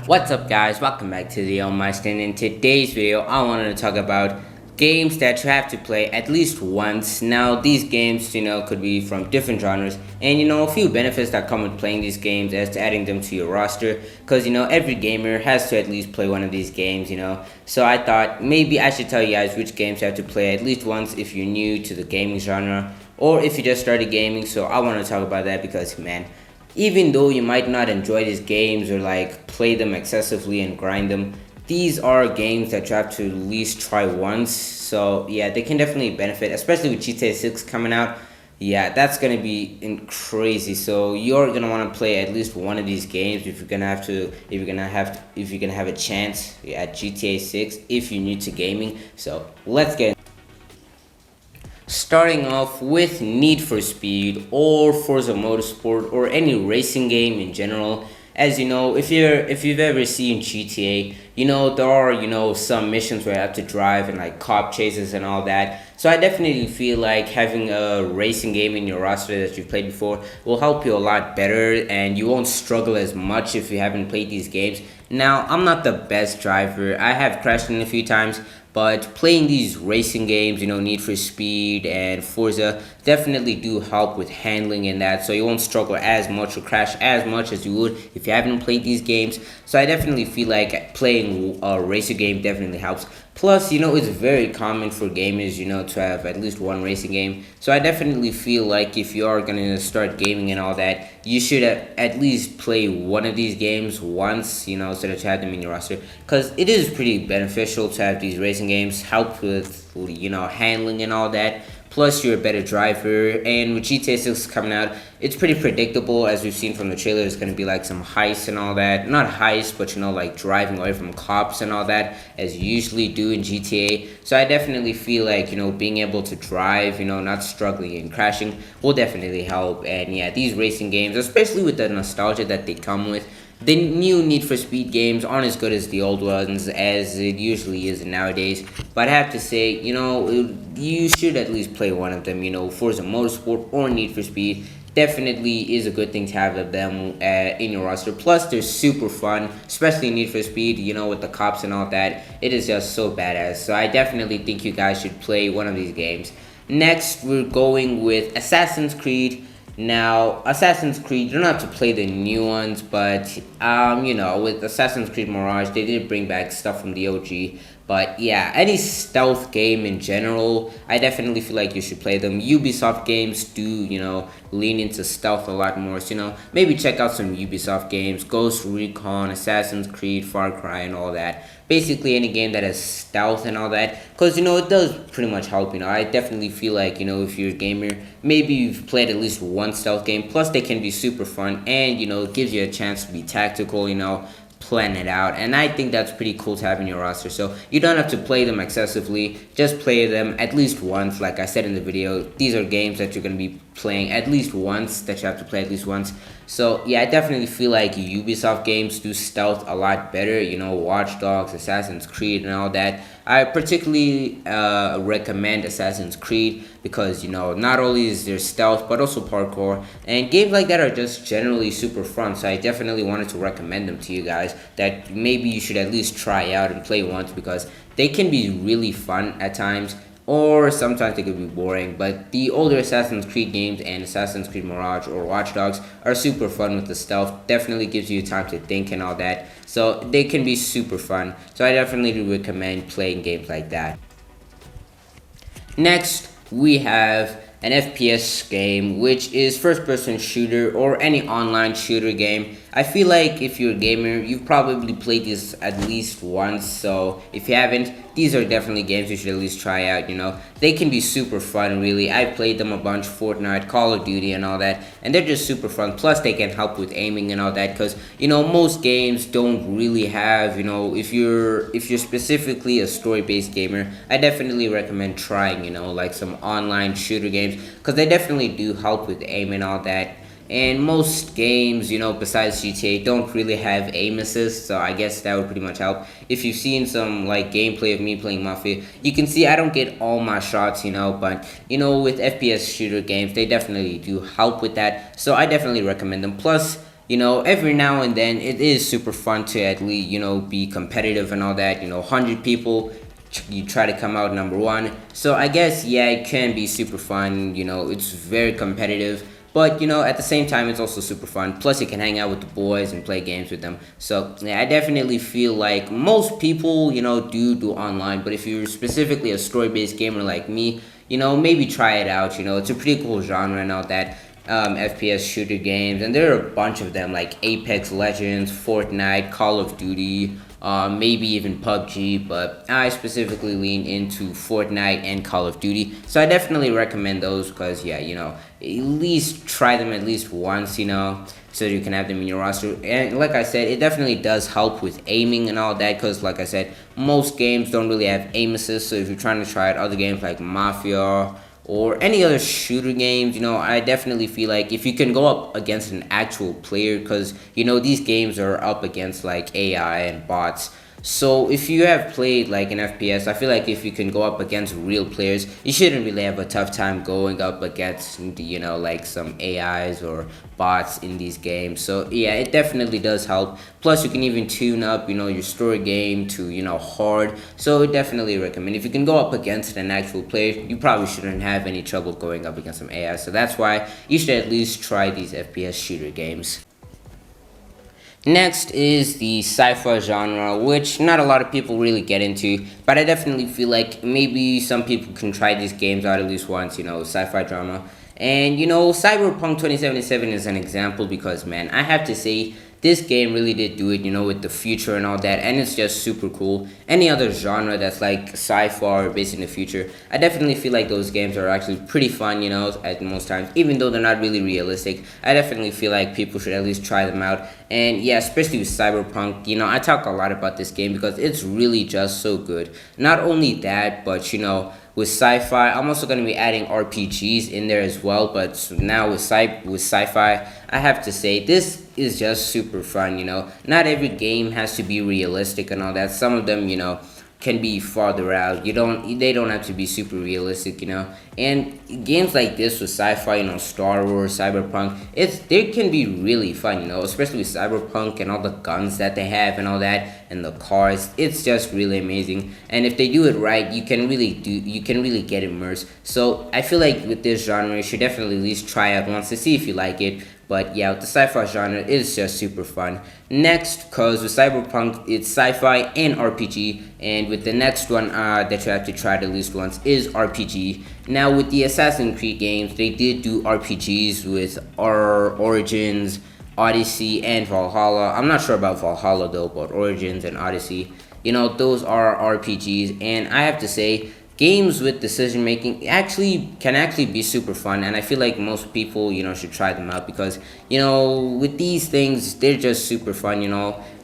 What's up guys, welcome back to the Almighty, and in today's video I wanted to talk about games that you have to play at least once. Now these games, could be from different genres, and a few benefits that come with playing these games as to adding them to your roster, because every gamer has to at least play one of these games. So I thought maybe I should tell you guys which games you have to play at least once if you're new to the gaming genre, or if you just started gaming. So I want to talk about that because, man, even though you might not enjoy these games or like play them excessively and grind them, these are games that you have to at least try once. So yeah, they can definitely benefit, especially with GTA 6 coming out. Yeah, that's gonna be crazy. So you're gonna want to play at least one of these games if you're gonna have a chance at GTA 6 if you're new to gaming. So let's get starting off with Need for Speed or Forza Motorsport or any racing game in general. As you know, if you've ever seen GTA, there are some missions where you have to drive and like cop chases and all that. So I definitely feel like having a racing game in your roster that you've played before will help you a lot better, and you won't struggle as much if you haven't played these games. Now, I'm not the best driver. I have crashed in a few times, but playing these racing games, Need for Speed and Forza, definitely do help with handling in that, so you won't struggle as much or crash as much as you would if you haven't played these games. So I definitely feel like playing a racing game definitely helps. Plus, it's very common for gamers, to have at least one racing game. So I definitely feel like if you are going to start gaming and all that, you should at least play one of these games once, so that you have them in your roster. Because it is pretty beneficial to have these racing games, help with, handling and all that. Plus, you're a better driver, and with GTA 6 coming out, it's pretty predictable. As we've seen from the trailer, it's going to be like some heists and all that. Not heists, but like driving away from cops and all that, as you usually do in GTA. So I definitely feel like, being able to drive, not struggling and crashing will definitely help. And yeah, these racing games, especially with the nostalgia that they come with, the new Need for Speed games aren't as good as the old ones as it usually is nowadays. But I have to say, you should at least play one of them. Forza Motorsport or Need for Speed definitely is a good thing to have them in your roster. Plus, they're super fun, especially Need for Speed, with the cops and all that. It is just so badass. So I definitely think you guys should play one of these games. Next, we're going with Assassin's Creed. Now, Assassin's Creed, you don't have to play the new ones, but, with Assassin's Creed Mirage, they did bring back stuff from the OG. But yeah, any stealth game in general, I definitely feel like you should play them. Ubisoft games do, lean into stealth a lot more. So, maybe check out some Ubisoft games, Ghost Recon, Assassin's Creed, Far Cry, and all that. Basically, any game that has stealth and all that, because, it does pretty much help. I definitely feel like, if you're a gamer, maybe you've played at least one stealth game. Plus, they can be super fun, and, it gives you a chance to be tactical, plan it out, and I think that's pretty cool to have in your roster. So you don't have to play them excessively, just play them at least once. Like I said in the video, these are games that you're going to be playing at least once, that you have to play at least once. So yeah, I definitely feel like Ubisoft games do stealth a lot better, Watch Dogs, Assassin's Creed, and all that. I particularly recommend Assassin's Creed because, not only is there stealth, but also parkour. And games like that are just generally super fun. So I definitely wanted to recommend them to you guys, that maybe you should at least try out and play once, because they can be really fun at times, or sometimes they could be boring. But the older Assassin's Creed games and Assassin's Creed Mirage or Watch Dogs are super fun with the stealth. Definitely gives you time to think and all that. So they can be super fun. So I definitely recommend playing games like that. Next, we have an FPS game, which is first-person shooter or any online shooter game. I feel like if you're a gamer, you've probably played this at least once. So if you haven't, these are definitely games you should at least try out. They can be super fun, really. I've played them a bunch: Fortnite, Call of Duty, and all that, and they're just super fun. Plus, they can help with aiming and all that, because most games don't really have, if you're specifically a story-based gamer, I definitely recommend trying, like some online shooter games, because they definitely do help with aim and all that. And most games, besides GTA, don't really have aim assist, so I guess that would pretty much help. If you've seen some, like, gameplay of me playing Mafia, you can see I don't get all my shots, but, with FPS shooter games, they definitely do help with that, so I definitely recommend them. Plus, every now and then it is super fun to at least, be competitive and all that. 100 people, you try to come out number one. So I guess, yeah, it can be super fun. It's very competitive. But at the same time, it's also super fun. Plus, you can hang out with the boys and play games with them. So yeah, I definitely feel like most people, do online. But if you're specifically a story-based gamer like me, maybe try it out. It's a pretty cool genre and all that. FPS shooter games, and there are a bunch of them like Apex Legends, Fortnite, Call of Duty, maybe even PUBG, but I specifically lean into Fortnite and Call of Duty. So I definitely recommend those because, yeah, at least try them at least once, so you can have them in your roster. And like I said, it definitely does help with aiming and all that because, like I said, most games don't really have aim assist. So if you're trying to try out other games like Mafia or any other shooter games, I definitely feel like if you can go up against an actual player, because, these games are up against like AI and bots. So if you have played like an FPS, I feel like if you can go up against real players, you shouldn't really have a tough time going up against, like some AIs or bots in these games. So yeah, it definitely does help. Plus, you can even tune up, your story game to, hard. So I definitely recommend. If you can go up against an actual player, you probably shouldn't have any trouble going up against some AI. So that's why you should at least try these FPS shooter games. Next is the sci-fi genre, which not a lot of people really get into, but I definitely feel like maybe some people can try these games out at least once, sci-fi drama. And, Cyberpunk 2077 is an example because, man, I have to say, this game really did do it, with the future and all that, and it's just super cool. Any other genre that's like sci-fi or based in the future, I definitely feel like those games are actually pretty fun, at most times, even though they're not really realistic. I definitely feel like people should at least try them out. And yeah, especially with Cyberpunk, I talk a lot about this game because it's really just so good. Not only that, but with sci-fi, I'm also going to be adding RPGs in there as well. But now with sci-fi, I have to say this is just super fun. Not every game has to be realistic and all that. Some of them, can be farther out. They don't have to be super realistic, And games like this with sci-fi, Star Wars, Cyberpunk, they can be really fun, especially with Cyberpunk and all the guns that they have and all that and the cars. It's just really amazing. And if they do it right, you can really get immersed. So I feel like with this genre, you should definitely at least try out once to see if you like it. But yeah, with the sci-fi genre, it's just super fun. Next, because with Cyberpunk, it's sci-fi and RPG. And with the next one that you have to try at least once is RPG. Now, with the Assassin's Creed games, they did do RPGs with Origins, Odyssey, and Valhalla. I'm not sure about Valhalla though, but Origins and Odyssey, those are RPGs. And I have to say, games with decision making can actually be super fun, and I feel like most people should try them out because with these things they're just super fun.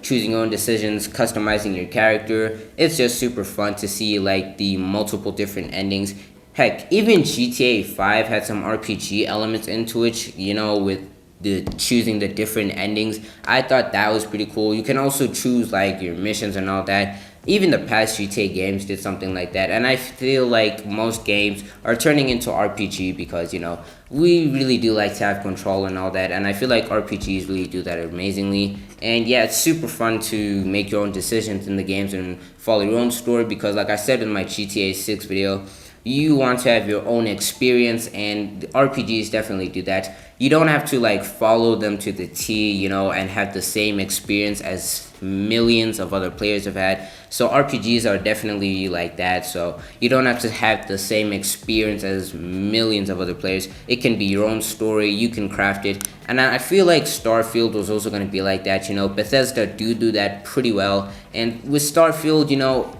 Choosing your own decisions, customizing your character, it's just super fun to see like the multiple different endings. Heck, even GTA 5 had some RPG elements into it, with the choosing the different endings. I thought that was pretty cool. You can also choose like your missions and all that. Even the past GTA games did something like that, and I feel like most games are turning into RPG because we really do like to have control and all that, and I feel like RPGs really do that amazingly. And yeah, it's super fun to make your own decisions in the games and follow your own story because, like I said in my GTA 6 video, you want to have your own experience, and the RPGs definitely do that. You don't have to like follow them to the T, and have the same experience as millions of other players have had. So RPGs are definitely like that. So you don't have to have the same experience as millions of other players. It can be your own story. You can craft it. And I feel like Starfield was also going to be like that. Bethesda do that pretty well. And with Starfield,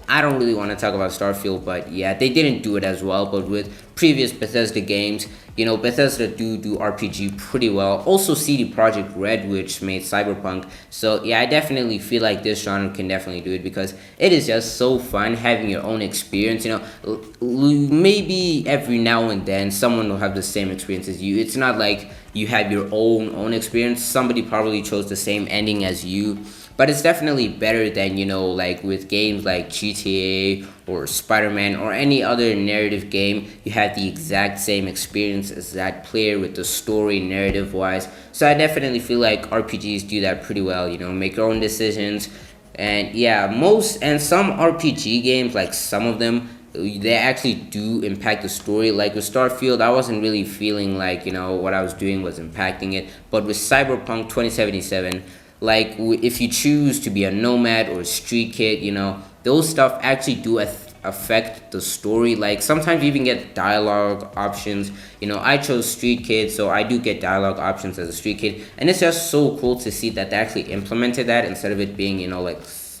I don't really want to talk about Starfield, but yeah, they didn't do it as well. But with previous Bethesda games, Bethesda do RPG pretty well. Also CD Projekt Red, which made Cyberpunk. So yeah, I definitely feel like this genre can definitely do it because it is just so fun having your own experience. Maybe every now and then someone will have the same experience as you. It's not like you have your own experience. Somebody probably chose the same ending as you, but it's definitely better than, like with games like GTA or Spider-Man or any other narrative game. You have the exact same experience as that player with the story narrative wise. So I definitely feel like RPGs do that pretty well. Make your own decisions. And yeah, some RPG games, like some of them, they actually do impact the story. Like with Starfield, I wasn't really feeling like, what I was doing was impacting it. But with Cyberpunk 2077, like if you choose to be a nomad or a street kid, those stuff actually do affect the story. Like sometimes you even get dialogue options. I chose street kid, so I do get dialogue options as a street kid, and it's just so cool to see that they actually implemented that instead of it being,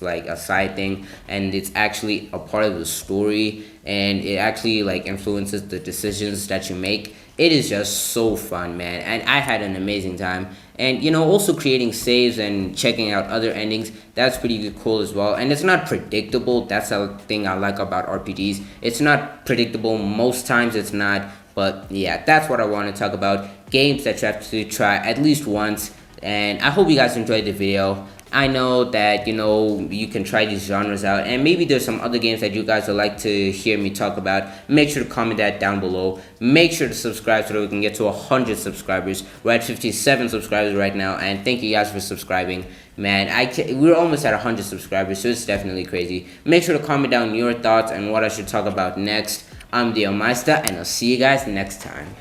like a side thing, and it's actually a part of the story, and it actually like influences the decisions that you make. It is just so fun, man, and I had an amazing time. And also creating saves and checking out other endings, that's pretty cool as well. And it's not predictable. That's a thing I like about RPGs. It's not predictable. Most times it's not. But yeah, that's what I want to talk about. Games that you have to try at least once. And I hope you guys enjoyed the video. I know that you can try these genres out, and maybe there's some other games that you guys would like to hear me talk about. Make sure to comment that down below. Make sure to subscribe so that we can get to 100 subscribers. We're at 57 subscribers right now, and thank you guys for subscribing. Man, we're almost at 100 subscribers, so it's definitely crazy. Make sure to comment down your thoughts and what I should talk about next. I'm Dio Meister, and I'll see you guys next time.